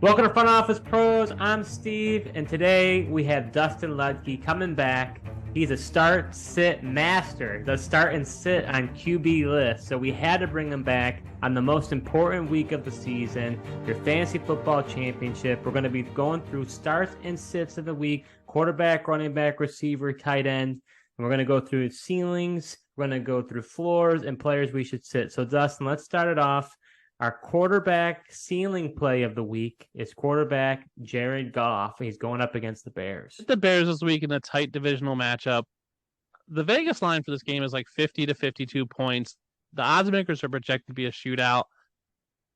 Welcome to Front Office Pros. I'm Steve, and today we have Dustin Ludke coming back. He's a start-sit master, does start and sit on QB lists, so we had to bring him back on the most important week of the season, your fantasy football championship. We're going to be going through starts and sits of the week, quarterback, running back, receiver, tight end, and we're going to go through ceilings, we're going to go through floors, and players we should sit. So, Dustin, let's start it off. Our quarterback ceiling play of the week is quarterback Jared Goff. He's going up against the Bears. The Bears this week in a tight divisional matchup. The Vegas line for this game is like 50 to 52 points. The odds makers are projected to be a shootout.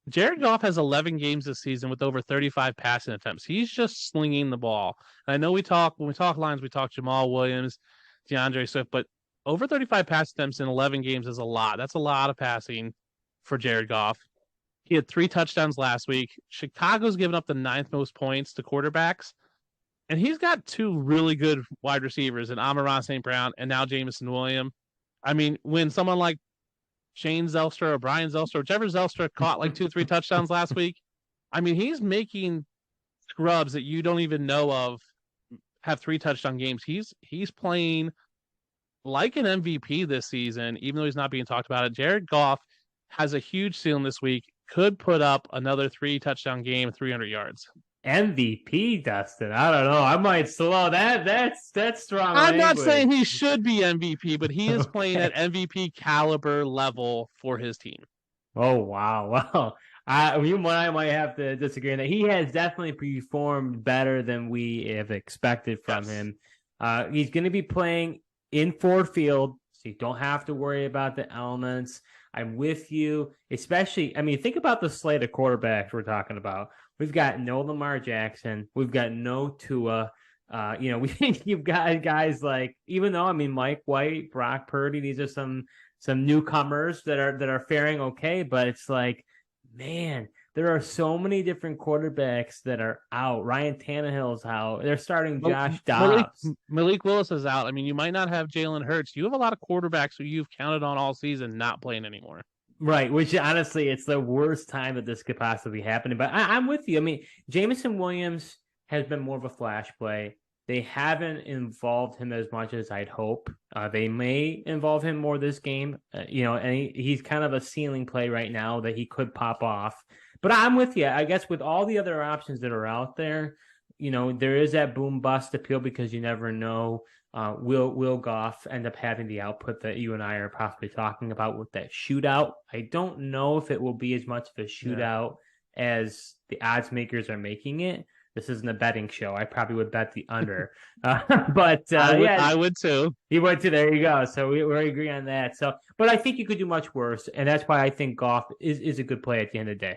Jared Goff has 11 games this season with over 35 passing attempts. He's just slinging the ball. And I know when we talk lines, we talk Jamal Williams, DeAndre Swift, but over 35 pass attempts in 11 games is a lot. That's a lot of passing for Jared Goff. He had 3 touchdowns last week. Chicago's given up the 9th most points to quarterbacks. And he's got 2 really good wide receivers in Amon-Ra St. Brown and now Jameson Williams. I mean, when someone like Shane Zelstra or Brian Zelstra, whichever Zelstra caught like 2-3 touchdowns last week, I mean, he's making scrubs that you don't even know of have 3 touchdown games. He's playing like an MVP this season, even though he's not being talked about it. Jared Goff has a huge ceiling this week. Could put up another 3 touchdown game, 300 yards. MVP, Dustin. I don't know. I might slow that. That's strong. I'm not saying he should be MVP, but he is playing at MVP caliber level for his team. Oh, wow. Well, I might have to disagree on that. He has definitely performed better than we have expected from him. He's going to be playing in Ford Field, so you don't have to worry about the elements. I'm with you, especially, I mean, think about the slate of quarterbacks we're talking about. We've got no Lamar Jackson. We've got no Tua. You've got guys like, even though, I mean, Mike White, Brock Purdy, these are some newcomers that are faring okay, but it's like, man, there are so many different quarterbacks that are out. Ryan Tannehill's out. They're starting Josh Dobbs. Malik Willis is out. I mean, you might not have Jalen Hurts. You have a lot of quarterbacks who you've counted on all season not playing anymore. Right, which honestly, it's the worst time that this could possibly happen. But I'm with you. I mean, Jameson Williams has been more of a flash play. They haven't involved him as much as I'd hope. They may involve him more this game, and he's kind of a ceiling play right now that he could pop off. But I'm with you. I guess with all the other options that are out there, there is that boom bust appeal because you never know. Will Goff end up having the output that you and I are possibly talking about with that shootout? I don't know if it will be as much of a shootout as the odds makers are making it. This isn't a betting show. I probably would bet the under. I would too. You would too. There you go. So we agree on that. So, but I think you could do much worse, and that's why I think Goff is a good play at the end of the day.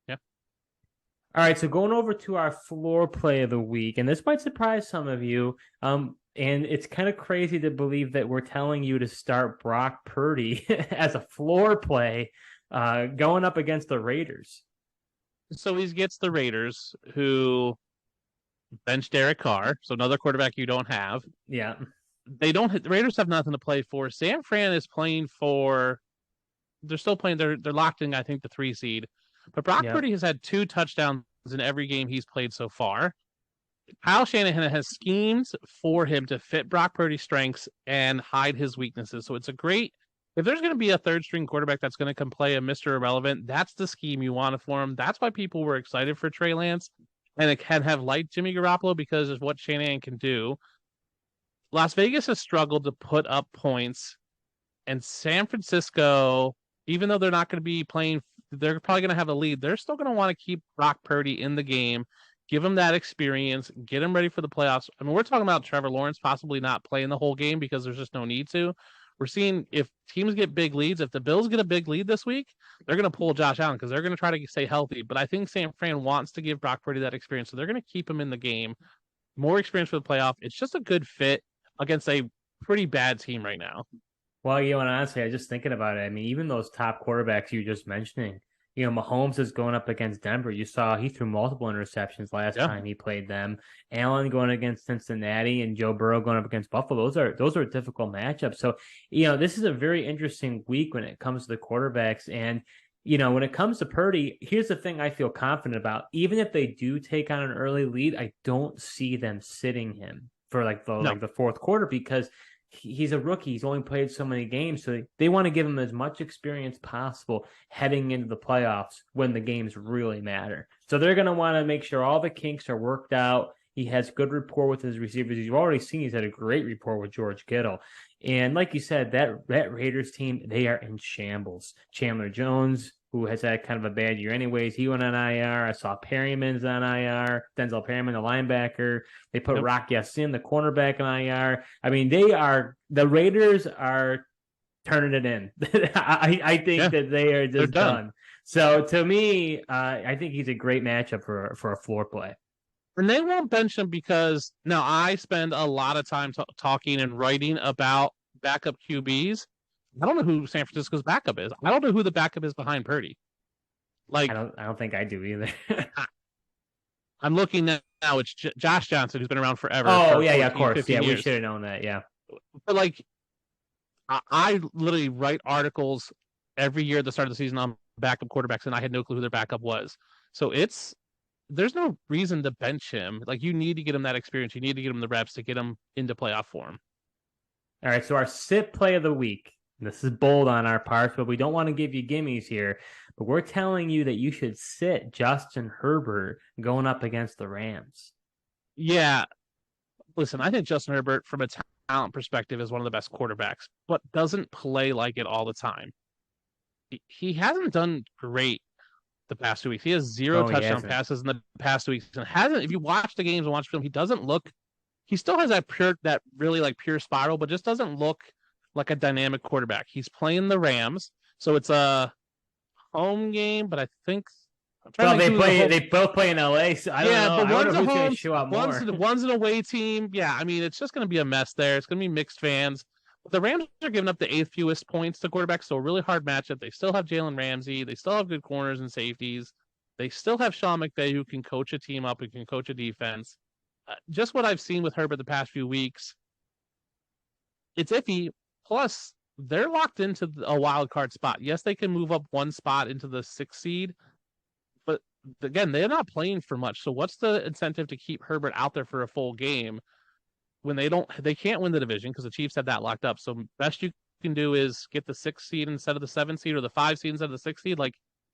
Yeah. All right. So going over to our floor play of the week, and this might surprise some of you. And it's kind of crazy to believe that we're telling you to start Brock Purdy as a floor play going up against the Raiders. So he gets the Raiders, who bench Derek Carr, so another quarterback you don't have. Yeah. The Raiders have nothing to play for. San Fran is playing for, they're still playing, they're locked in, I think, the 3 seed. But Brock Purdy has had 2 touchdowns in every game he's played so far. Kyle Shanahan has schemes for him to fit Brock Purdy's strengths and hide his weaknesses. So it's a great, if there's going to be a 3rd-string quarterback that's going to come play a Mr. Irrelevant, that's the scheme you want for him. That's why people were excited for Trey Lance, and it can have liked Jimmy Garoppolo because of what Shanahan can do. Las Vegas has struggled to put up points, and San Francisco, even though they're not going to be playing, they're probably going to have a lead. They're still going to want to keep Brock Purdy in the game, give him that experience, get him ready for the playoffs. I mean, we're talking about Trevor Lawrence possibly not playing the whole game because there's just no need to. We're seeing if teams get big leads, if the Bills get a big lead this week, they're going to pull Josh Allen because they're going to try to stay healthy. But I think San Fran wants to give Brock Purdy that experience, so they're going to keep him in the game. More experience for the playoff. It's just a good fit against a pretty bad team right now. Well, and honestly, I was just thinking about it. I mean, even those top quarterbacks you were just mentioning, Mahomes is going up against Denver. You saw he threw multiple interceptions last time he played them. Allen going against Cincinnati and Joe Burrow going up against Buffalo. Those are difficult matchups. So, this is a very interesting week when it comes to the quarterbacks. And when it comes to Purdy, here's the thing I feel confident about. Even if they do take on an early lead, I don't see them sitting him for the fourth quarter because he's a rookie. He's only played so many games, so they want to give him as much experience possible heading into the playoffs when the games really matter. So they're going to want to make sure all the kinks are worked out. He has good rapport with his receivers. You've already seen he's had a great rapport with George Kittle. And like you said, that Raiders team, they are in shambles. Chandler Jones, who has had kind of a bad year anyways, he went on IR. I saw Perryman's on IR. Denzel Perryman, the linebacker. They put Rock Ya-Sin, the cornerback, on IR. I mean, the Raiders are turning it in. I think that they are just done. So to me, I think he's a great matchup for a floor play. And they won't bench him because now I spend a lot of time talking and writing about backup QBs. I don't know who San Francisco's backup is. I don't know who the backup is behind Purdy. I don't think I do either. I'm looking now. It's Josh Johnson, who's been around forever. Oh, yeah, of course. Yeah, we should have known that. Yeah. But I literally write articles every year at the start of the season on backup quarterbacks, and I had no clue who their backup was. So there's no reason to bench him. You need to get him that experience. You need to get him the reps to get him into playoff form. All right, so our sit play of the week. This is bold on our part, but we don't want to give you gimmies here. But we're telling you that you should sit Justin Herbert going up against the Rams. Yeah. Listen, I think Justin Herbert, from a talent perspective, is one of the best quarterbacks, but doesn't play like it all the time. He hasn't done great the past 2 weeks. He has zero touchdown passes in the past 2 weeks. And if you watch the games and watch film, he still has that really pure spiral, but just doesn't look like a dynamic quarterback. He's playing the Rams, so it's a home game, but I think they both play in LA, so I don't know. But one's who's going to show up more. One's an away team. Yeah, I mean, it's just going to be a mess there. It's going to be mixed fans. But the Rams are giving up the 8th fewest points to quarterbacks, so a really hard matchup. They still have Jalen Ramsey. They still have good corners and safeties. They still have Sean McVay, who can coach a team up and can coach a defense. Just what I've seen with Herbert the past few weeks, it's iffy. Plus, they're locked into a wild card spot. Yes, they can move up one spot into the 6th seed, but again, they're not playing for much. So what's the incentive to keep Herbert out there for a full game when they can't win the division because the Chiefs have that locked up? So best you can do is get the 6th seed instead of the 7th seed, or the 5 seed instead of the 6th seed.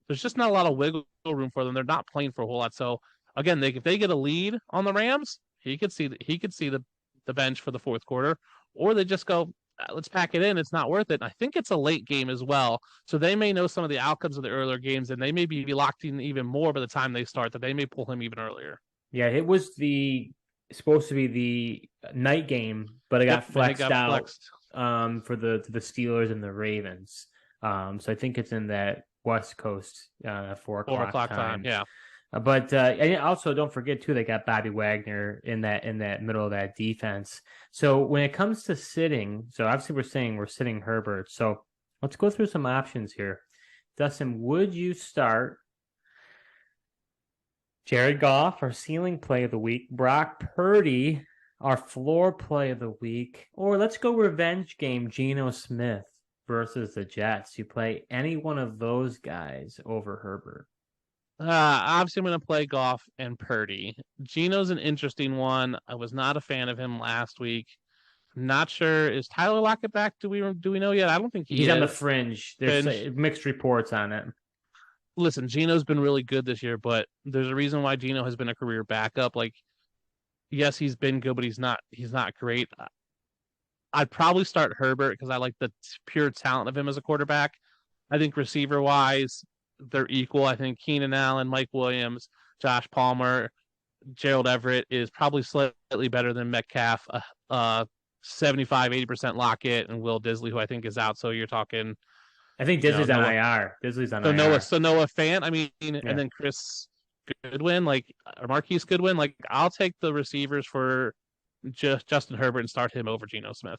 There's just not a lot of wiggle room for them. They're not playing for a whole lot. So again, if they get a lead on the Rams, he could see the bench for the fourth quarter, or they just go, let's pack it in. It's not worth it. And I think it's a late game as well. So they may know some of the outcomes of the earlier games, and they may be locked in even more by the time they start, that they may pull him even earlier. Yeah, it was supposed to be the night game, but it got flexed out for the Steelers and the Ravens. So I think it's in that West Coast 4 o'clock time. Yeah. But and also don't forget too, they got Bobby Wagner in that middle of that defense. So when it comes to sitting, so obviously we're sitting Herbert. So let's go through some options here. Dustin, would you start Jared Goff, our ceiling play of the week, Brock Purdy, our floor play of the week, or let's go revenge game, Geno Smith versus the Jets? You play any one of those guys over Herbert? Obviously, I'm going to play Goff and Purdy. Geno's an interesting one. I was not a fan of him last week. Not sure. Is Tyler Lockett back? Do we know yet? I don't think he's on the fringe. There's mixed reports on it. Listen, Geno's been really good this year, but there's a reason why Geno has been a career backup. Yes, he's been good, but he's not great. I'd probably start Herbert because I like the pure talent of him as a quarterback. I think receiver-wise, they're equal. I think Keenan Allen, Mike Williams, Josh Palmer, Gerald Everett is probably slightly better than Metcalf, 75-80% Lockett, and Will Disley, who I think is out. So you're talking... I think Disley's on IR. Disley's on IR. So Noah Fant, and then Chris Goodwin, or Marquise Goodwin. I'll take the receivers for Justin Herbert and start him over Geno Smith.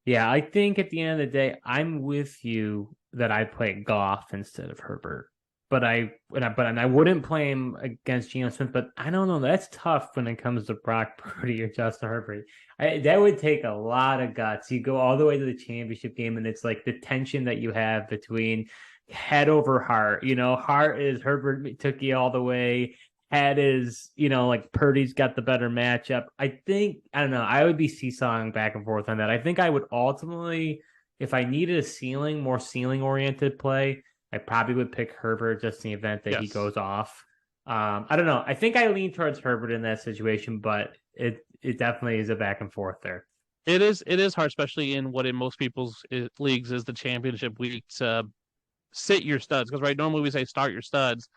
Yeah, I think at the end of the day, I'm with you that I play Goff instead of Herbert. But I wouldn't play him against Geno Smith. But I don't know. That's tough when it comes to Brock Purdy or Justin Herbert. That would take a lot of guts. You go all the way to the championship game, and it's the tension that you have between head over heart. Heart is Herbert took you all the way. Head is, like Purdy's got the better matchup. I don't know. I would be seesawing back and forth on that. I think I would ultimately, if I needed a more ceiling oriented play, I probably would pick Herbert just in the event that he goes off. I don't know. I think I lean towards Herbert in that situation, but it definitely is a back and forth there. It is hard, especially in what in most people's leagues is the championship week to sit your studs. Because normally we say start your studs,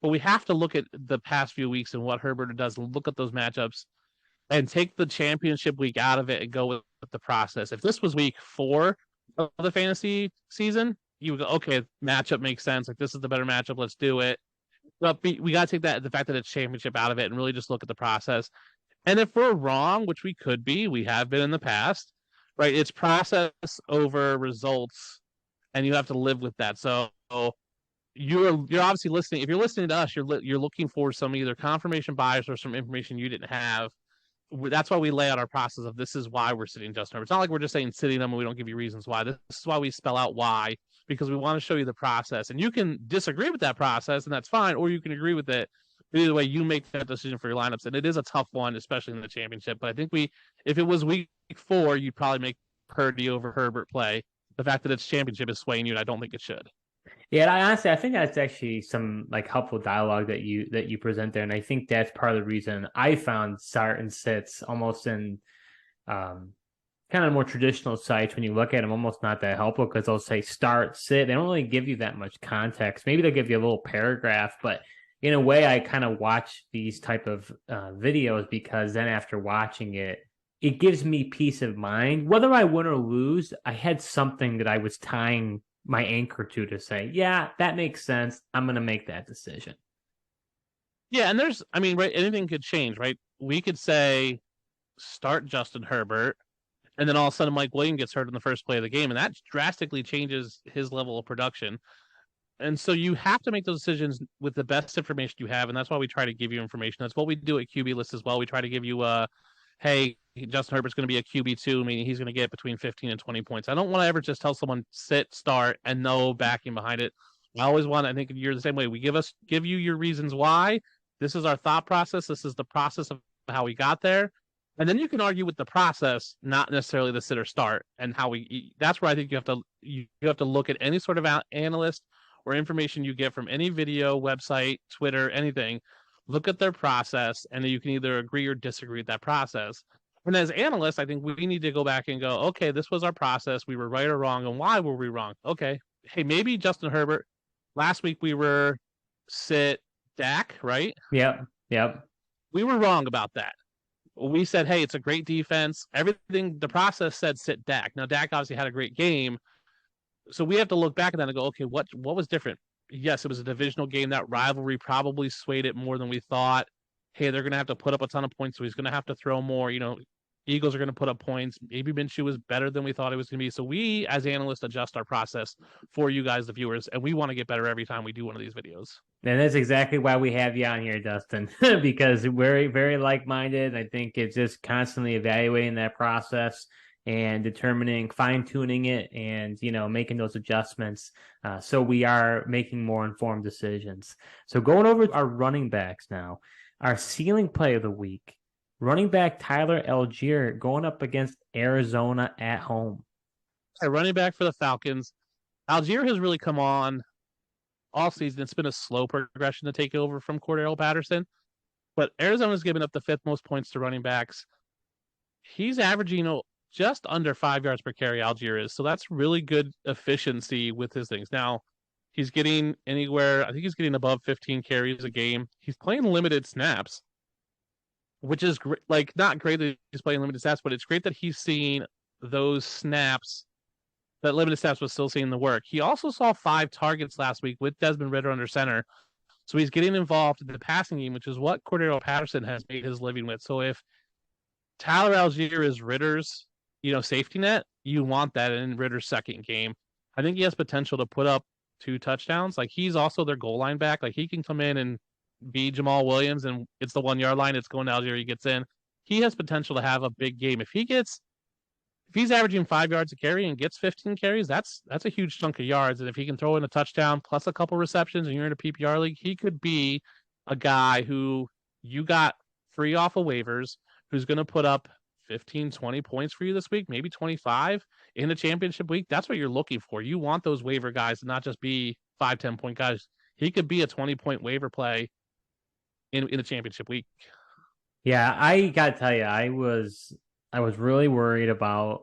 but we have to look at the past few weeks and what Herbert does, look at those matchups, and take the championship week out of it and go with the process. If this was week 4 of the fantasy season, you would go, okay, matchup makes sense. Like, this is the better matchup. Let's do it. But we got to take the fact that it's championship out of it and really just look at the process. And if we're wrong, which we could be, we have been in the past, right? It's process over results, and you have to live with that. So you're obviously listening. If you're listening to us, you're looking for some either confirmation bias or some information you didn't have. That's why we lay out our process of this is why we're sitting Justin Herbert. It's not like we're just saying sitting them and we don't give you reasons why. This is why we spell out why, because we want to show you the process. And you can disagree with that process, and that's fine, or you can agree with it. But either way, you make that decision for your lineups. And it is a tough one, especially in the championship. But I think if it was week 4, you'd probably make Purdy over Herbert play. The fact that it's championship is swaying you, and I don't think it should. Yeah, honestly, I think that's actually some helpful dialogue that you present there, and I think that's part of the reason I found start and sits almost in kind of more traditional sites. When you look at them, almost not that helpful because they'll say start, sit. They don't really give you that much context. Maybe they'll give you a little paragraph, but in a way, I kind of watch these type of videos because then after watching it, it gives me peace of mind. Whether I win or lose, I had something that I was tying my anchor to say, yeah, that makes sense. I'm going to make that decision. Yeah, and right, anything could change, right? We could say start Justin Herbert, and then all of a sudden Mike Williams gets hurt in the first play of the game, and that drastically changes his level of production. And so you have to make those decisions with the best information you have, and that's why we try to give you information. That's what we do at QB List as well. We try to give you hey, Justin Herbert's going to be a QB2, meaning he's going to get between 15 and 20 points. I don't want to ever just tell someone sit, start, and no backing behind it. I always want, I think you're the same way. We give you your reasons why. This is our thought process. This is the process of how we got there. And then you can argue with the process, not necessarily the sit or start, and how that's where I think you have to look at any sort of analyst or information you get from any video, website, Twitter, anything. Look at their process, and then you can either agree or disagree with that process. And as analysts, I think we need to go back and go, okay, this was our process. We were right or wrong, and why were we wrong? Okay, hey, maybe Justin Herbert. Last week we were sit Dak, right? Yep. We were wrong about that. We said, hey, it's a great defense. Everything, the process said sit Dak. Now, Dak obviously had a great game. So we have to look back at that and go, okay, what was different? Yes, it was a divisional game. That rivalry probably swayed it more than we thought. Hey, they're going to have to put up a ton of points, so he's going to have to throw more. Eagles are going to put up points. Maybe Minshew was better than we thought it was going to be. So we, as analysts, adjust our process for you guys, the viewers, and we want to get better every time we do one of these videos. And that's exactly why we have you on here, Dustin, because we're very like-minded. I think it's just constantly evaluating that process and determining, fine-tuning it, and making those adjustments. So we are making more informed decisions. So going over our running backs now, our ceiling play of the week, running back Tyler Allgeier going up against Arizona at home. Running back for the Falcons. Allgeier has really come on all season. It's been a slow progression to take over from Cordero Patterson, but Arizona's given up the 5th most points to running backs. He's averaging just under 5 yards per carry, Allgeier is. So that's really good efficiency with his things. Now, he's getting anywhere, I think he's getting above 15 carries a game. He's playing limited snaps, which is not great that he's playing limited snaps, but it's great that he's seeing those snaps, that limited snaps was still seeing the work. He also saw 5 targets last week with Desmond Ridder under center. So he's getting involved in the passing game, which is what Cordero Patterson has made his living with. So if Tyler Allgeier is Ridder's safety net, you want that in Ridder's second game. I think he has potential to put up 2 touchdowns. Like, he's also their goal line back. Like, he can come in and be Jamal Williams, and it's the 1 yard line. It's going to Allgeier. He gets in. He has potential to have a big game. If he gets if he's averaging 5 yards a carry and gets 15 carries, that's a huge chunk of yards. And if he can throw in a touchdown plus a couple receptions and you're in a PPR league, he could be a guy who you got free off of waivers, who's going to put up 15, 20 points for you this week, maybe 25 in the championship week. That's what you're looking for. You want those waiver guys to not just be 5, 10-point guys. He could be a 20-point waiver play in the championship week. Yeah, I got to tell you, I was really worried about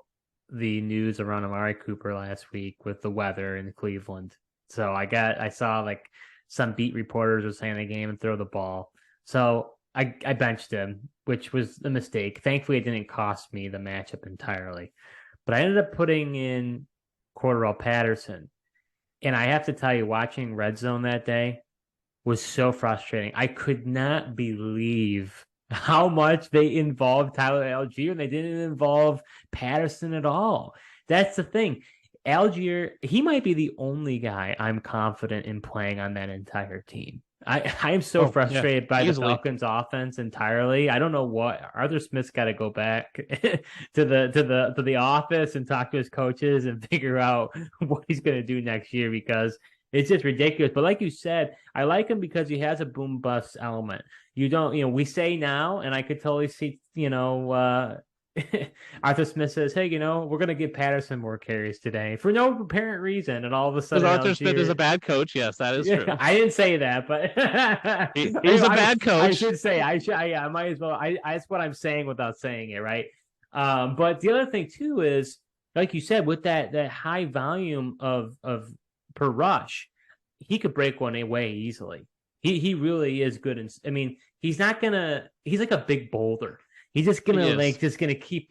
the news around Amari Cooper last week with the weather in Cleveland. So I saw like some beat reporters were saying the game and throw the ball. So I benched him, which was a mistake. Thankfully, it didn't cost me the matchup entirely. But I ended up putting in Cordarrelle Patterson. And I have to tell you, watching Red Zone that day was so frustrating. I could not believe how much they involved Tyler Allgeier and they didn't involve Patterson at all. That's the thing. Allgeier, he might be the only guy I'm confident in playing on that entire team. I am so frustrated by the Falcons offense entirely. I don't know what Arthur Smith's got to go back to the office and talk to his coaches and figure out what he's going to do next year because it's just ridiculous. But like you said, I like him because he has a boom bust element. We say now, and I could totally see, Arthur Smith says, hey, we're going to give Patterson more carries today for no apparent reason. And all of a sudden, Arthur Smith is a bad coach. Yes, that is true. I didn't say that, but he's a bad coach. I should say, I might as well. That's what I'm saying without saying it, right? But the other thing too is, like you said, with that high volume of per rush, he could break one away easily. He really is good. He's like a big boulder. He's just gonna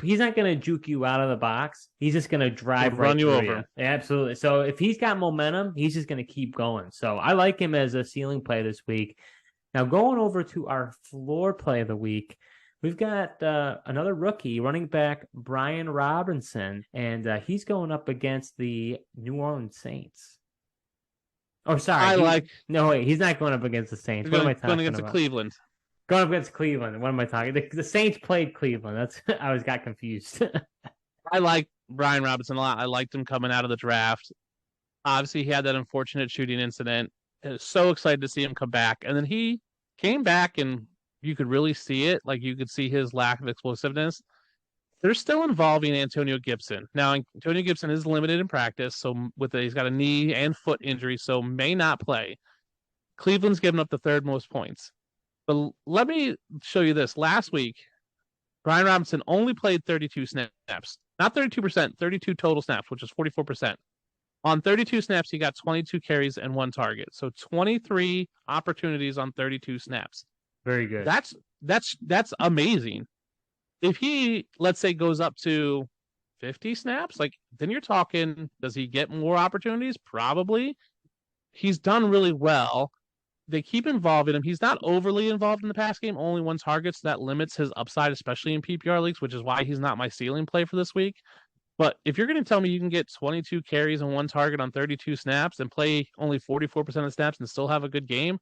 he's not gonna juke you out of the box. He's just gonna run you over. You. Absolutely. So if he's got momentum, he's just gonna keep going. So I like him as a ceiling play this week. Now going over to our floor play of the week, we've got another rookie running back, Brian Robinson, and he's going up against the New Orleans Saints. Oh, sorry. He's not going up against the Saints. What am I talking about? Going against Cleveland. Going up against Cleveland. What am I talking? The Saints played Cleveland. Got confused. I like Brian Robinson a lot. I liked him coming out of the draft. Obviously, he had that unfortunate shooting incident. I was so excited to see him come back. And then he came back and you could really see it. Like you could see his lack of explosiveness. They're still involving Antonio Gibson. Now, Antonio Gibson is limited in practice. So he's got a knee and foot injury, so may not play. Cleveland's given up the third most points. But let me show you this. Last week, Brian Robinson only played 32 snaps. Not 32%, 32 total snaps, which is 44%. On 32 snaps, he got 22 carries and 1 target. So 23 opportunities on 32 snaps. Very good. That's amazing. If he, let's say, goes up to 50 snaps, then you're talking, does he get more opportunities? Probably. He's done really well. They keep involving him. He's not overly involved in the pass game, only 1 target, so that limits his upside, especially in PPR leagues, which is why he's not my ceiling play for this week. But if you're going to tell me you can get 22 carries and 1 target on 32 snaps and play only 44% of snaps and still have a good game,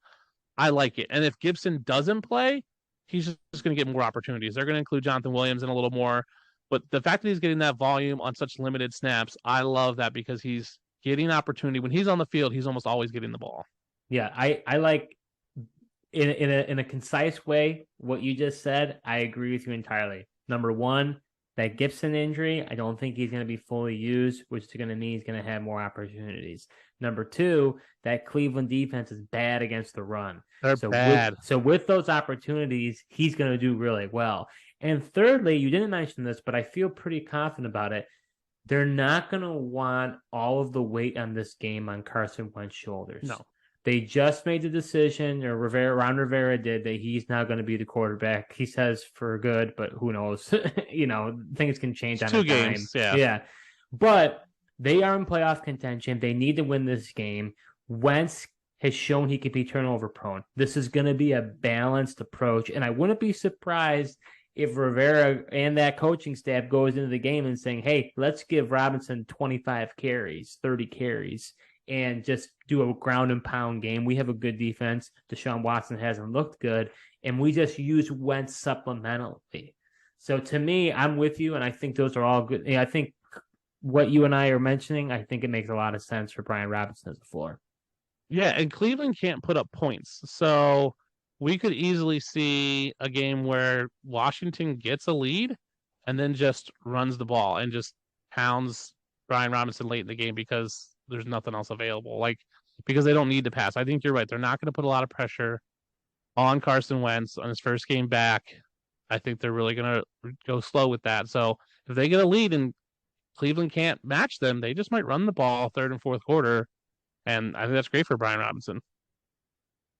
I like it. And if Gibson doesn't play, he's just going to get more opportunities. They're going to include Jonathan Williams in a little more. But the fact that he's getting that volume on such limited snaps, I love that because he's getting opportunity. When he's on the field, he's almost always getting the ball. Yeah, I like in a concise way what you just said. I agree with you entirely. Number one, that Gibson injury, I don't think he's going to be fully used, which is going to mean he's going to have more opportunities. Number two, that Cleveland defense is bad against the run. They're bad. With those opportunities, he's going to do really well. And thirdly, you didn't mention this, but I feel pretty confident about it. They're not going to want all of the weight on this game on Carson Wentz's shoulders. No. They just made the decision, or Ron Rivera did, that he's now going to be the quarterback. He says for good, but who knows? Things can change on 2 games. Yeah. But they are in playoff contention. They need to win this game. Wentz has shown he can be turnover prone. This is going to be a balanced approach, and I wouldn't be surprised if Rivera and that coaching staff goes into the game and saying, hey, let's give Robinson 25 carries, 30 carries, and just do a ground and pound game. We have a good defense. Deshaun Watson hasn't looked good, and we just use Wentz supplementally. So to me, I'm with you, and I think those are all good. I think what you and I are mentioning, I think it makes a lot of sense for Brian Robinson as a floor. Yeah, and Cleveland can't put up points. So we could easily see a game where Washington gets a lead and then just runs the ball and just pounds Brian Robinson late in the game because there's nothing else available. Like, because they don't need to pass. I think you're right. They're not going to put a lot of pressure on Carson Wentz on his first game back. I think they're really going to go slow with that. So if they get a lead and Cleveland can't match them, they just might run the ball third and fourth quarter. And I think that's great for Brian Robinson.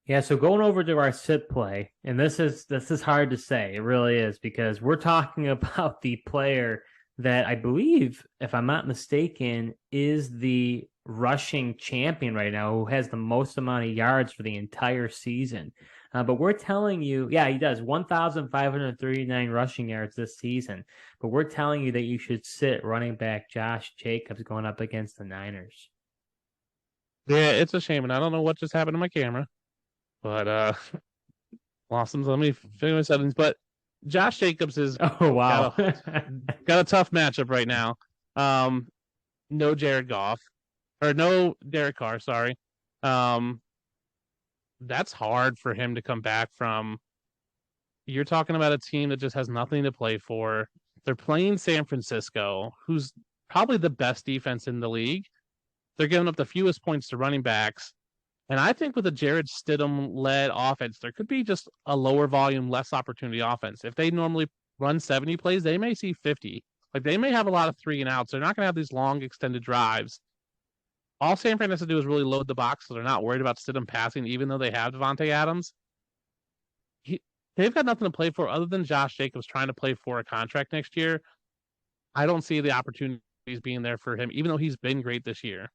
Yeah, so going over to our sit play, and this is hard to say. It really is because we're talking about the player that I believe, if I'm not mistaken, is the rushing champion right now, who has the most amount of yards for the entire season. But we're telling you, yeah, he does 1,539 rushing yards this season. But we're telling you that you should sit running back Josh Jacobs going up against the Niners. Yeah, it's a shame, and I don't know what just happened to my camera, but lost them. So let me figure my settings. But Josh Jacobs is Oh wow, got a tough matchup right now. No Jared Goff or no Derek Carr. Sorry. That's hard for him to come back from. You're talking about a team that just has nothing to play for. They're playing San Francisco, who's probably the best defense in the league. They're giving up the fewest points to running backs. And I think with a Jared Stidham-led offense, there could be just a lower volume, less opportunity offense. If they normally run 70 plays, they may see 50. Like, they may have a lot of 3 and outs. They're not going to have these long, extended drives. All San Fran has to do is really load the box, so they're not worried about Stidham passing, even though they have Davante Adams. They've got nothing to play for other than Josh Jacobs trying to play for a contract next year. I don't see the opportunities being there for him, even though he's been great this year.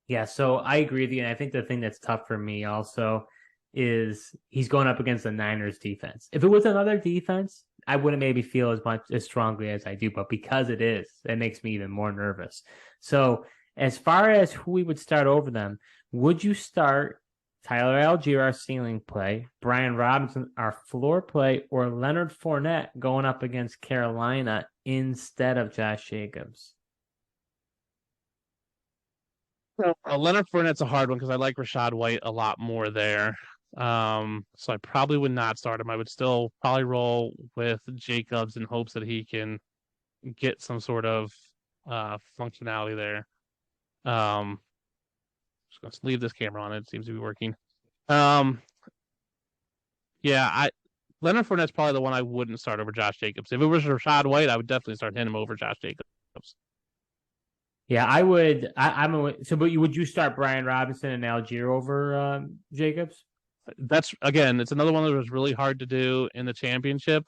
Yeah, so I agree with you. And I think the thing that's tough for me also is he's going up against the Niners defense. If it was another defense, I wouldn't maybe feel as strongly as I do, but because it is, it makes me even more nervous. So as far as who we would start over them, would you start Tyler Allgeier, our ceiling play, Brian Robinson, our floor play, or Leonard Fournette going up against Carolina instead of Josh Jacobs? Leonard Fournette's a hard one because I like Rachaad White a lot more there. So I probably would not start him. I would still probably roll with Jacobs in hopes that he can get some sort of functionality there. Just gonna leave this camera on. It seems to be working. Leonard Fournette's probably the one I wouldn't start over Josh Jacobs. If it was Rachaad White, I would definitely start him over Josh Jacobs. Yeah, I would. But would you start Brian Robinson and Allgeier over Jacobs? It's another one that was really hard to do in the championship,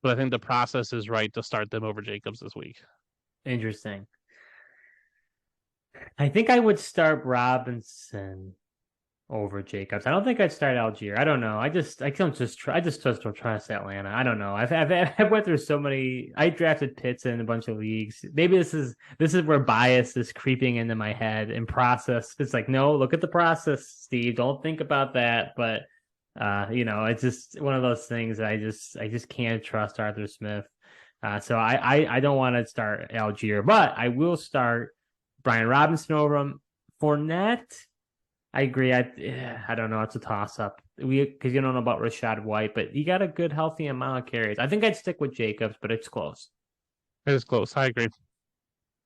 but I think the process is right to start them over Jacobs this week. Interesting. I think I would start Robinson over Jacobs. I don't think I'd start Allgeier. I don't know. I just don't trust Atlanta. I don't know. I've went through so many. I drafted Pitts in a bunch of leagues. Maybe this is where bias is creeping into my head and process. It's like, no, look at the process, Steve. Don't think about that. But it's just one of those things. I just can't trust Arthur Smith. So I don't want to start Allgeier, but I will start Brian Robinson over him. Fournette. I agree. I don't know. It's a toss-up. Because you don't know about Rachaad White, but he got a good, healthy amount of carries. I think I'd stick with Jacobs, but it's close. It is close. I agree. All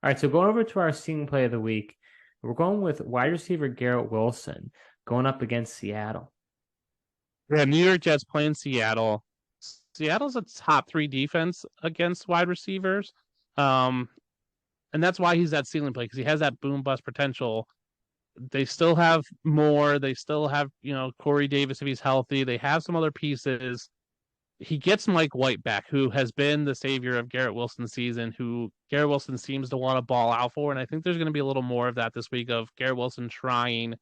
right, so going over to our ceiling play of the week, we're going with wide receiver Garrett Wilson going up against Seattle. Yeah, New York Jets playing Seattle. Seattle's a top 3 defense against wide receivers. And that's why he's that ceiling play, because he has that boom-bust potential. They still have more. They still have, Corey Davis if he's healthy. They have some other pieces. He gets Mike White back, who has been the savior of Garrett Wilson's season, who Garrett Wilson seems to want to ball out for. And I think there's going to be a little more of that this week of Garrett Wilson trying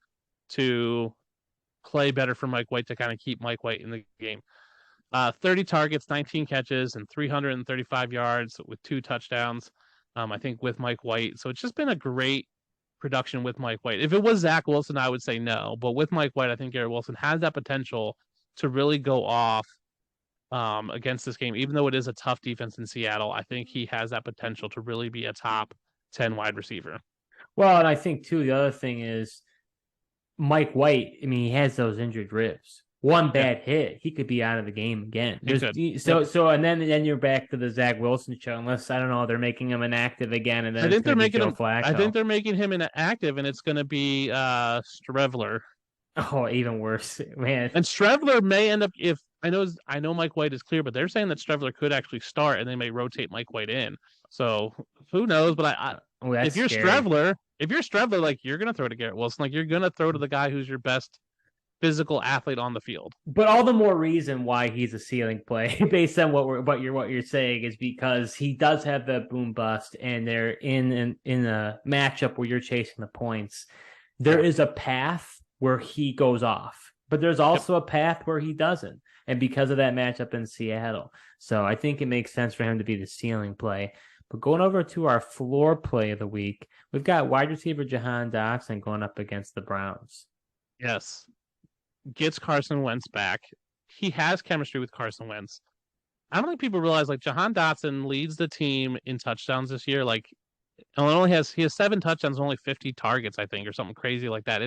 to play better for Mike White to kind of keep Mike White in the game. 30 targets, 19 catches, and 335 yards with 2 touchdowns, I think, with Mike White. So it's just been a great production with Mike White. If it was Zach Wilson, I would say no. But with Mike White, I think Garrett Wilson has that potential to really go off against this game. Even though it is a tough defense in Seattle, I think he has that potential to really be a top 10 wide receiver. Well, and I think, too, the other thing is Mike White, I mean, he has those injured ribs. One bad hit, he could be out of the game again. And then you're back to the Zach Wilson show. Unless I don't know, they're making him inactive again, and then it's going to be Joe Flacco. I think they're making him inactive, and it's going to be Strevler. Oh, even worse, man. And Strevler may end up I know Mike White is clear, but they're saying that Strevler could actually start, and they may rotate Mike White in. So who knows? But if you're Strevler, like you're going to throw to Garrett Wilson, like you're going to throw to the guy who's your best physical athlete on the field. But all the more reason why he's a ceiling play based on what you're saying is because he does have the boom bust, and they're in a matchup where you're chasing the points. There is a path where he goes off, but there's also a path where he doesn't. And because of that matchup in Seattle. So I think it makes sense for him to be the ceiling play. But going over to our floor play of the week, we've got wide receiver Jahan Dotson going up against the Browns. Yes. Gets Carson Wentz back. He has chemistry with Carson Wentz. I don't think people realize, like, Jahan Dotson leads the team in touchdowns this year. Like, he has 7 touchdowns, only 50 targets, I think, or something crazy like that.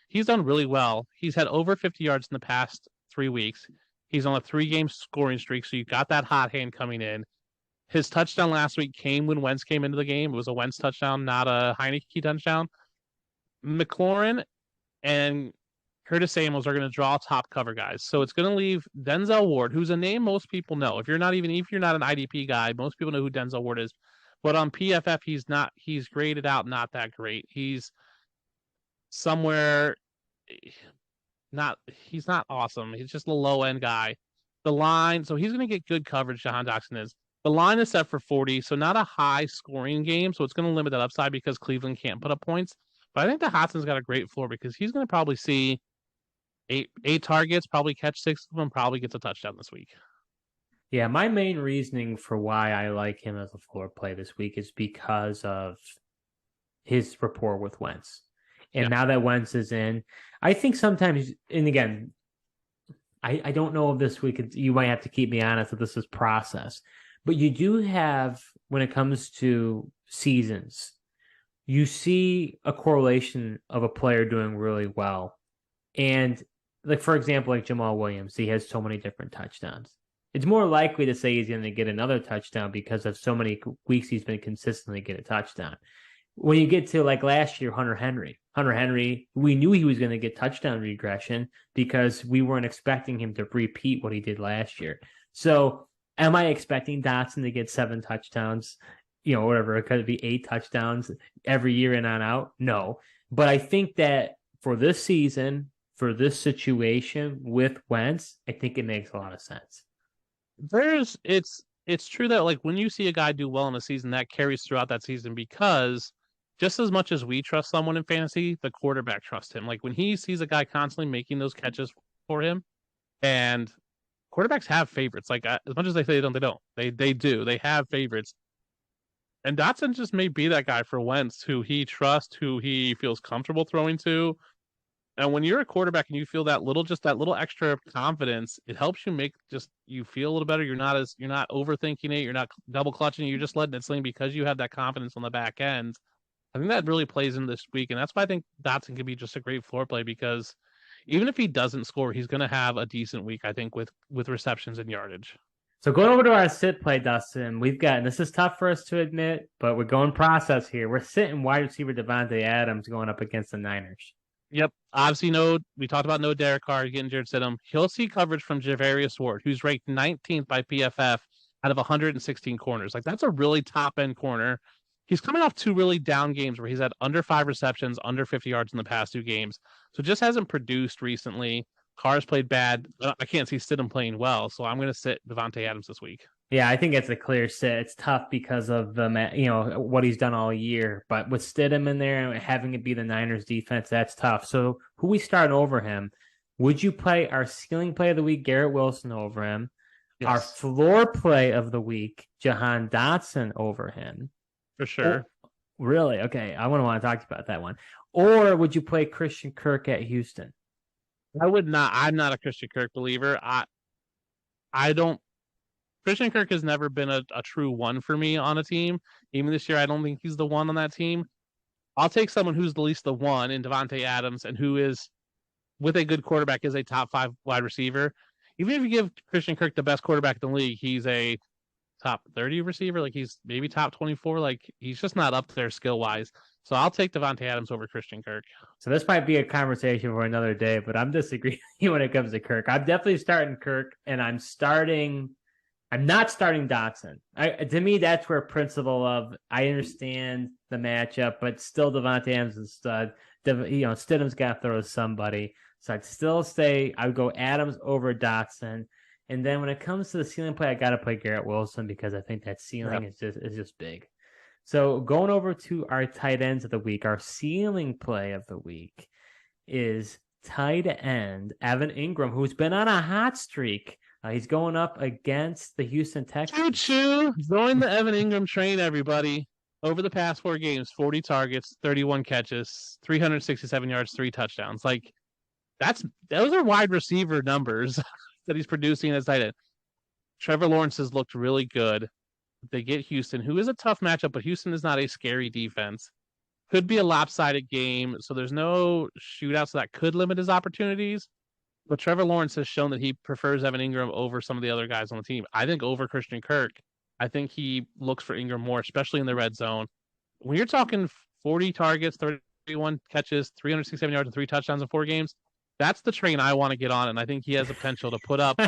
He's done really well. He's had over 50 yards in the past 3 weeks. He's on a 3-game scoring streak, so you've got that hot hand coming in. His touchdown last week came when Wentz came into the game. It was a Wentz touchdown, not a Heineke touchdown. McLaurin and Curtis Samuels are going to draw top cover guys. So it's going to leave Denzel Ward, who's a name most people know. If you're not an IDP guy, most people know who Denzel Ward is. But on PFF, he's graded out not that great. He's somewhere he's not awesome. He's just a low end guy. The line, so he's going to get good coverage. Jahan Dotson is. The line is set for 40, so not a high scoring game. So it's going to limit that upside because Cleveland can't put up points. But I think the Hotson's got a great floor because he's going to probably see eight targets, probably catch 6 of them, probably gets a touchdown this week. Yeah, my main reasoning for why I like him as a floor play this week is because of his rapport with Wentz. And now that Wentz is in, I think sometimes, and again, I don't know if this week, you might have to keep me honest if this is process, but you do have, when it comes to seasons, you see a correlation of a player doing really well. And like, for example, like Jamal Williams, he has so many different touchdowns. It's more likely to say he's going to get another touchdown because of so many weeks he's been consistently get a touchdown. When you get to like last year, Hunter Henry, we knew he was going to get touchdown regression because we weren't expecting him to repeat what he did last year. So am I expecting Dotson to get 7 touchdowns, whatever, it could be 8 touchdowns every year in and out? No. But I think that for this season, for this situation with Wentz, I think it makes a lot of sense. It's true that, like, when you see a guy do well in a season, that carries throughout that season because just as much as we trust someone in fantasy, the quarterback trusts him. Like, when he sees a guy constantly making those catches for him, and quarterbacks have favorites. Like, as much as they say they don't. They do. They have favorites. And Dotson just may be that guy for Wentz, who he trusts, who he feels comfortable throwing to. And when you're a quarterback and you feel that little extra confidence, it helps you feel a little better. You're not overthinking it. You're not double clutching. You're just letting it sling because you have that confidence on the back end. I think that really plays in this week. And that's why I think Dotson can be just a great floor play because even if he doesn't score, he's going to have a decent week, I think, with receptions and yardage. So going over to our sit play, Dustin, this is tough for us to admit, but we're going process here. We're sitting wide receiver Davante Adams going up against the Niners. Yep. Obviously, we talked about no Derek Carr getting Jared Stidham. He'll see coverage from Javarius Ward, who's ranked 19th by PFF out of 116 corners. Like, that's a really top-end corner. He's coming off 2 really down games where he's had under 5 receptions, under 50 yards in the past 2 games. So just hasn't produced recently. Carr's played bad. I can't see Stidham playing well, so I'm going to sit Davante Adams this week. Yeah, I think it's a clear sit. It's tough because of what he's done all year. But with Stidham in there and having it be the Niners defense, that's tough. So who we starting over him? Would you play our ceiling play of the week, Garrett Wilson, over him? Yes. Our floor play of the week, Jahan Dotson, over him? For sure. Oh, really? Okay, I wouldn't want to talk to you about that one. Or would you play Christian Kirk at Houston? I would not. I'm not a Christian Kirk believer. Christian Kirk has never been a true one for me on a team. Even this year, I don't think he's the one on that team. I'll take someone who's at least the one in Davante Adams and who is, with a good quarterback, is a top 5 wide receiver. Even if you give Christian Kirk the best quarterback in the league, he's a top 30 receiver. Like he's maybe top 24. Like he's just not up there skill wise. So I'll take Davante Adams over Christian Kirk. So this might be a conversation for another day, but I'm disagreeing when it comes to Kirk. I'm definitely starting Kirk, and I'm not starting Dotson. To me, that's where principle of I understand the matchup, but still Davante Adams is stud. Stidham's got to throw to somebody. So I'd still say I would go Adams over Dotson. And then when it comes to the ceiling play, I got to play Garrett Wilson because I think that ceiling is just big. So going over to our tight ends of the week, our ceiling play of the week is tight end Evan Engram, who's been on a hot streak. He's going up against the Houston Texans. Choo-choo! Join the Evan Engram train, everybody. Over the past 4 games, 40 targets, 31 catches, 367 yards, 3 touchdowns. Like, those are wide receiver numbers that he's producing as tight end. Trevor Lawrence has looked really good. They get Houston, who is a tough matchup, but Houston is not a scary defense. Could be a lopsided game, so there's no shootout, so that could limit his opportunities. But Trevor Lawrence has shown that he prefers Evan Engram over some of the other guys on the team. I think over Christian Kirk. I think he looks for Engram more, especially in the red zone. When you're talking 40 targets, 31 catches, 367 yards, and 3 touchdowns in 4 games, that's the train I want to get on, and I think he has the potential to put up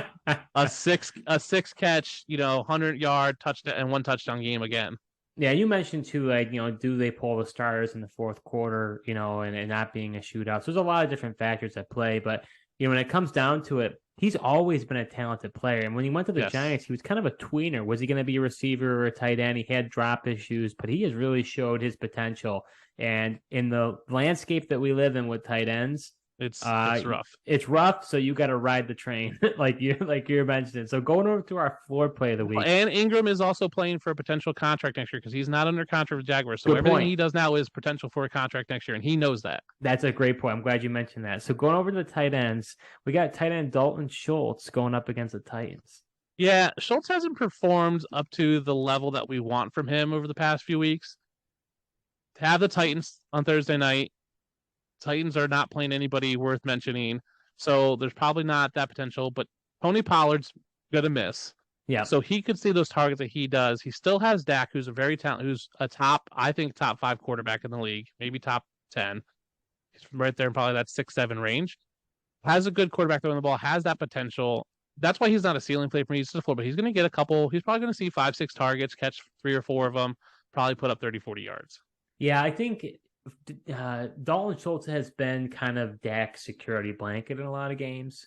a six catch, 100-yard touchdown and 1 touchdown game again. Yeah, you mentioned too, like, do they pull the starters in the fourth quarter, and not being a shootout. So there's a lot of different factors at play, but when it comes down to it, he's always been a talented player. And when he went to the Giants, he was kind of a tweener. Was he going to be a receiver or a tight end? He had drop issues, but he has really showed his potential. And in the landscape that we live in with tight ends, it's rough. It's rough, so you got to ride the train, like you're mentioning. So going over to our floor play of the week, and Engram is also playing for a potential contract next year because he's not under contract with Jaguars. So everything he does now is potential for a contract next year, and he knows that. That's a great point. I'm glad you mentioned that. So going over to the tight ends, we got tight end Dalton Schultz going up against the Titans. Yeah, Schultz hasn't performed up to the level that we want from him over the past few weeks. To have the Titans on Thursday night. Titans are not playing anybody worth mentioning, so there's probably not that potential. But Tony Pollard's gonna miss, so he could see those targets that he does. He still has Dak, who's a very talented, who's a top 5 quarterback in the league, maybe top 10. He's right there in probably that 6-7 range. Has a good quarterback throwing the ball, has that potential. That's why he's not a ceiling play for me. He's just a floor, but he's gonna get a couple. He's probably gonna see 5-6 targets, catch 3 or 4 of them, probably put up 30-40 yards. Yeah, I think Dalton Schultz has been kind of Dak's security blanket in a lot of games.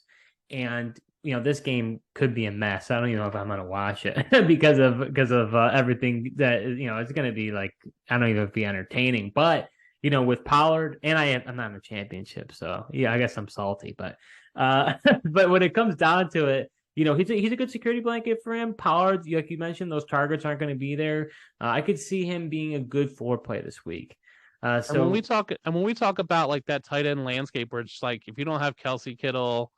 And, this game could be a mess. I don't even know if I'm going to watch it because of everything that, it's going to be like, I don't even know if it'll be entertaining. But, with Pollard, and I'm not in the championship. So, yeah, I guess I'm salty. But but when it comes down to it, he's a good security blanket for him. Pollard, like you mentioned, those targets aren't going to be there. I could see him being a good floor play this week. So and when we talk about like that tight end landscape, where it's like if you don't have Kelsey, Kittle,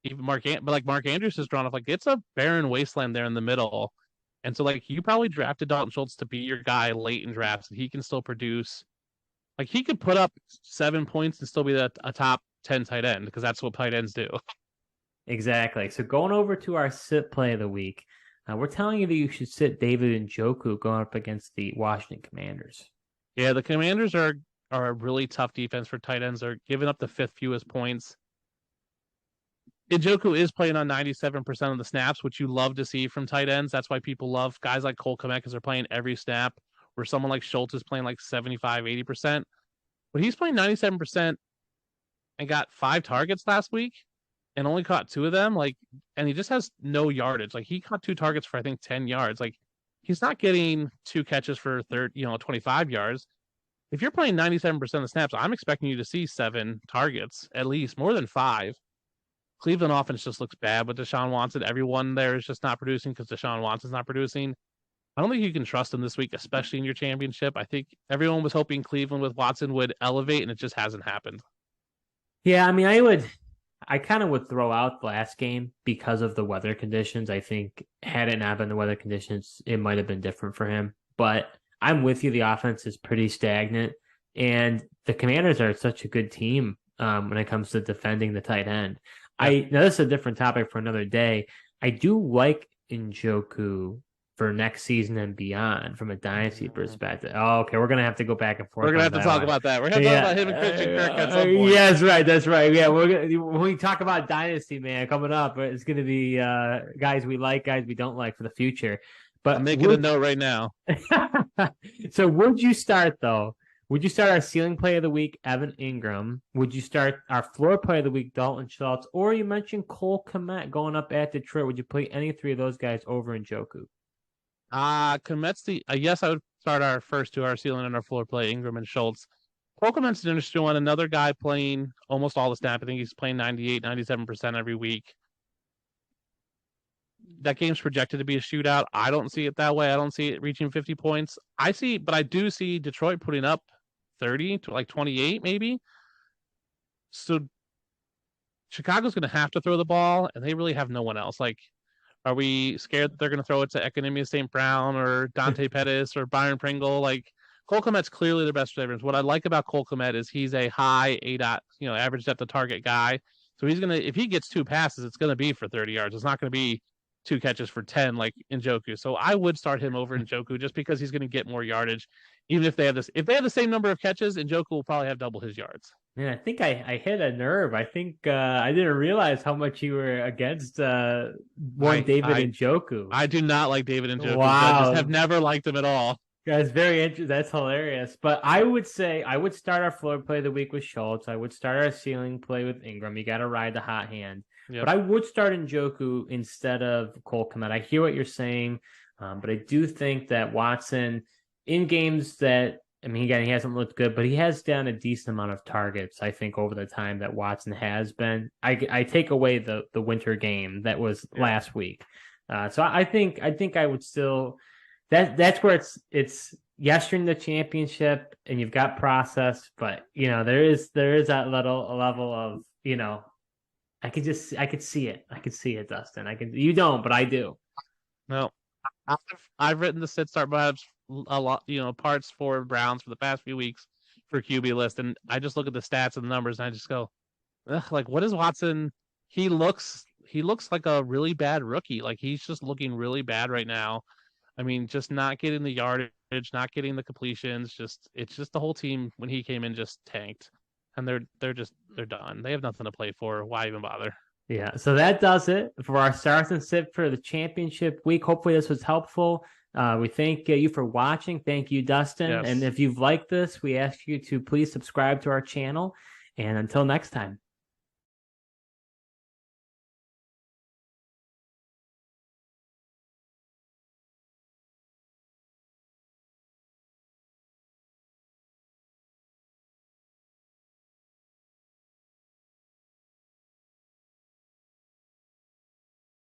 even Mark Andrews is drawn off, like it's a barren wasteland there in the middle. And so like you probably drafted Dalton Schultz to be your guy late in drafts, and he can still produce. Like he could put up 7 points and still be a top 10 tight end because that's what tight ends do. Exactly. So going over to our sit play of the week, we're telling you that you should sit David Njoku going up against the Washington Commanders. Yeah, the Commanders are a really tough defense for tight ends. They're giving up the 5th fewest points. Njoku is playing on 97% of the snaps, which you love to see from tight ends. That's why people love guys like Cole Kmet because they're playing every snap, where someone like Schultz is playing like 75, 80%. But he's playing 97% and got 5 targets last week and only caught 2 of them. And he just has no yardage. Like he caught 2 targets for I think 10 yards. Like he's not getting 2 catches for 25 yards. If you're playing 97% of the snaps, I'm expecting you to see 7 targets, at least more than 5. Cleveland offense just looks bad with Deshaun Watson. Everyone there is just not producing because Deshaun Watson's not producing. I don't think you can trust him this week, especially in your championship. I think everyone was hoping Cleveland with Watson would elevate, and it just hasn't happened. Yeah, I mean, I kind of would throw out the last game because of the weather conditions. I think had it not been the weather conditions, it might have been different for him. But I'm with you. The offense is pretty stagnant, and the Commanders are such a good team when it comes to defending the tight end. Yeah. Now this is a different topic for another day. I do like Njoku for next season and beyond from a dynasty perspective. Oh, okay, we're gonna have to go back and forth. We're gonna have to talk about that. We're gonna talk about him and Christian Kirk at some point. Yeah, that's right. Yeah, when we talk about dynasty, man, coming up, it's gonna be guys we like, guys we don't like for the future. But I'm making a note right now. So would you start though? Would you start our ceiling play of the week, Evan Engram? Would you start our floor play of the week, Dalton Schultz? Or you mentioned Cole Kmet going up at Detroit. Would you play any three of those guys over Njoku? Kmet's yes, I would start our first two, our ceiling and our floor play, Engram and Schultz. Cole Kmet's an interesting one. Another guy playing almost all the snap. I think he's playing 98, 97% every week. That game's projected to be a shootout. I don't see it that way. I don't see it reaching 50 points. But I do see Detroit putting up 30 to like 28 maybe. So Chicago's going to have to throw the ball, and they really have no one else. Like, are we scared that they're going to throw it to Economia St. Brown or Dante Pettis or Byron Pringle? Like, Cole Kmet's clearly their best receiver. What I like about Cole Kmet is he's a high average depth of target guy. So he's gonna, if he gets 2 passes, it's gonna be for 30 yards. It's not gonna be 2 catches for 10 like Njoku. So I would start him over Njoku just because he's gonna get more yardage. Even if they have the same number of catches, Njoku will probably have double his yards. Man, I think I hit a nerve. I think I didn't realize how much you were against David Njoku. I do not like David Njoku. Wow. I just have never liked him at all. That's very interesting. That's hilarious. But I would say I would start our floor play of the week with Schultz. I would start our ceiling play with Engram. You got to ride the hot hand. Yep. But I would start Njoku instead of Cole Kmet. I hear what you're saying, but I do think that Watson in games that, I mean, again, he hasn't looked good, but he has done a decent amount of targets, I think, over the time that Watson has been. I take away the winter game that was last week. So I think I would still that's where it's yes, you're in the championship and you've got process, but there is that level of I could see it. I could see it, Dustin. You don't, but I do. No. I've written the sit start vibes a lot, parts for Browns for the past few weeks for QB list, and I just look at the stats and the numbers and I just go, like, what is Watson? He looks like a really bad rookie. Like, he's just looking really bad right now. I mean, just not getting the yardage, not getting the completions. It's just the whole team when he came in just tanked, and they're done. They have nothing to play for. Why even bother? Yeah, so that does it for our starts and sit for the championship week. Hopefully this was helpful. We thank you for watching. Thank you, Dustin. Yes. And if you've liked this, we ask you to please subscribe to our channel. And until next time.